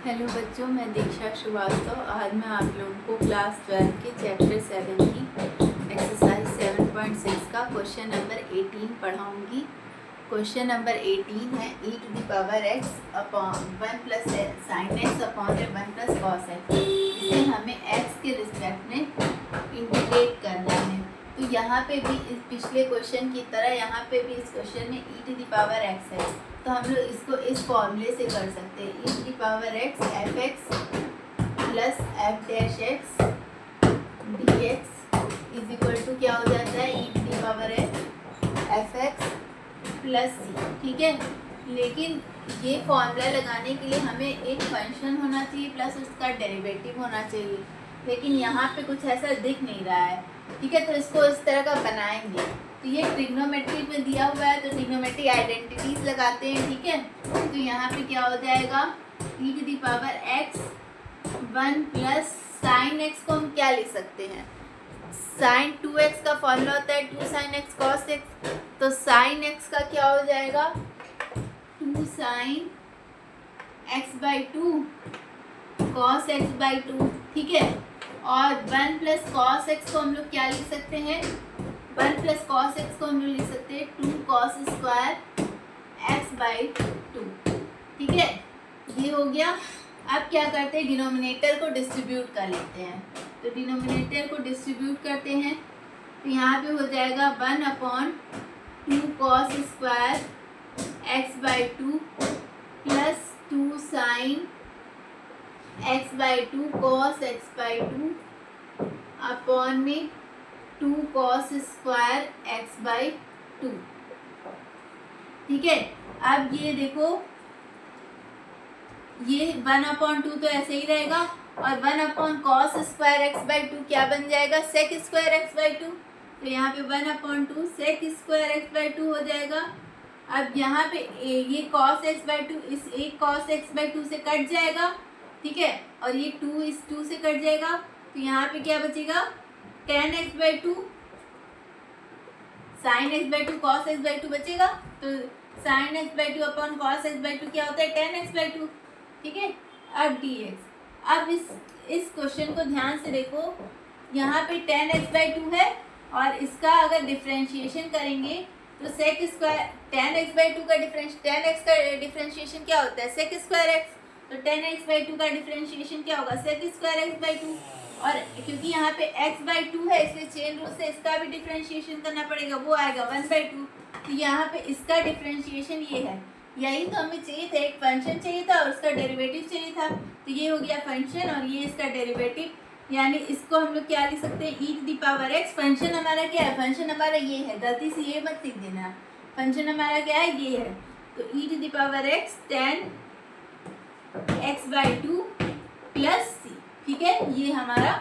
Hello बच्चों, मैं दीक्षा श्रीवास्तव। आज मैं आप लोगों को क्लास 12 के चैप्टर 7 की एक्सरसाइज 7.6 का क्वेश्चन नंबर 18 पढ़ाऊंगी। क्वेश्चन नंबर 18 है e⁻x upon 1 plus sine x upon 1 plus cos x. इसे हमें x के रिस्पेक्ट में इंटीग्रेट करना है। तो यहाँ पे भी इस पिछले क्वेश्चन की तरह यहाँ पे भी इस क्वेश्चन में e⁻x है, तो हम लोग इसको इस फॉर्मूले से कर सकते हैं। e⁻x f(x) plus f'(x) dx is equal to क्या हो जाता है, e⁻x f(x) प्लस c। ठीक है, लेकिन ये फॉर्मूला लगाने के लिए हमें एक फंक्शन होना चाहिए प्लस उसका डेरिवेटिव होना चाहिए, लेकिन यहाँ पे कुछ ऐसा दिख नहीं रहा है। ठीक है, तो इसको इस तरह का बनाएंगे। तो ये ट्रिग्नोमेट्री में दिया हुआ है, तो ट्रिग्नोमेट्री आइडेंटिटीज लगाते हैं। ठीक है, तो यहाँ पे क्या हो जाएगा, e⁻x 1 प्लस साइन एक्स को हम क्या लिख सकते हैं, साइन 2x का फॉर्मूला होता है 2 sin x cos x। तो साइन x का क्या हो जाएगा, 2 sin x/2 cos x/2। ठीक है, और 1 प्लस कॉस एक्स को हम लोग क्या लिख सकते हैं, 1 प्लस कॉस एक्स को हम लोग लिख सकते हैं 2 cos स्क्वायर x/2। ठीक है, ये हो गया। अब क्या करते हैं, डिनोमिनेटर को डिस्ट्रीब्यूट कर लेते हैं। तो डिनोमिनेटर को डिस्ट्रीब्यूट करते हैं, तो यहाँ पे हो जाएगा 1/2 cos square x/2 plus 2 sin x/2 cos x/2 upon में 2 cos स्क्वायर x/2। ठीक है, अब ये देखो, ये 1/2 तो ऐसे ही रहेगा, और 1 cos स्क्वायर x/2 क्या बन जाएगा, sec स्क्वायर x/2। तो यहाँ पे 1/2 sec स्क्वायर x/2 हो जाएगा। अब यहाँ पे ये cos x/2 इस एक cos x/2 से कट जाएगा। ठीक है, और ये 2 इस 2 से कट जाएगा, तो यहाँ पे क्या बचेगा, tan x/2 sin x/2 cos x/2 बचेगा। तो sin x/2 upon cos x/2 क्या होता है, tan x/2। ठीक है, अब dx। अब इस क्वेश्चन को ध्यान से देखो, यहाँ पे tan x/2 है, और इसका अगर डिफ्रेंशिएशन करेंगे तो sec स्क्वायर tan x/2 का tan x का डिफ्रेंशिएशन क्या होता है, sec स्क्वायर x। तो tan x/2 का डिफ्रेंशिएशन क्या होगा, sec स्क्वायर x/2। और क्योंकि यहाँ पे x/2 है, इसलिए चेन रूल से इसका भी डिफ्रेंशिएशन करना पड़ेगा, वो आएगा 1/2। तो यहाँ पे इसका डिफ्रेंशिएशन ये है। यही तो हमें चाहिए था, एक फंक्शन चाहिए था और उसका डेरिवेटिव चाहिए था। तो ये हो गया फंक्शन और ये इसका डेरिवेटिव, यानी इसको हम लोग क्या लिख सकते हैं, e⁻x। फंक्शन हमारा क्या है, फंक्शन हमारा ये है, गलती से ये मत लिख देना, फंक्शन हमारा क्या है, ये है। तो e⁻x tan x/2 plus c। ठीक है, ये हमारा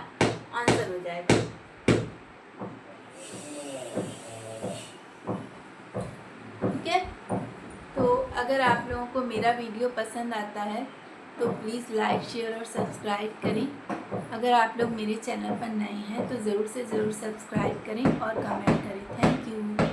आंसर हो जाएगा। ठीक है, तो अगर आप लोगों को मेरा वीडियो पसंद आता है तो प्लीज़ लाइक, शेयर और सब्सक्राइब करें। अगर आप लोग मेरे चैनल पर नए हैं तो ज़रूर से ज़रूर सब्सक्राइब करें और कमेंट करें। Thank you.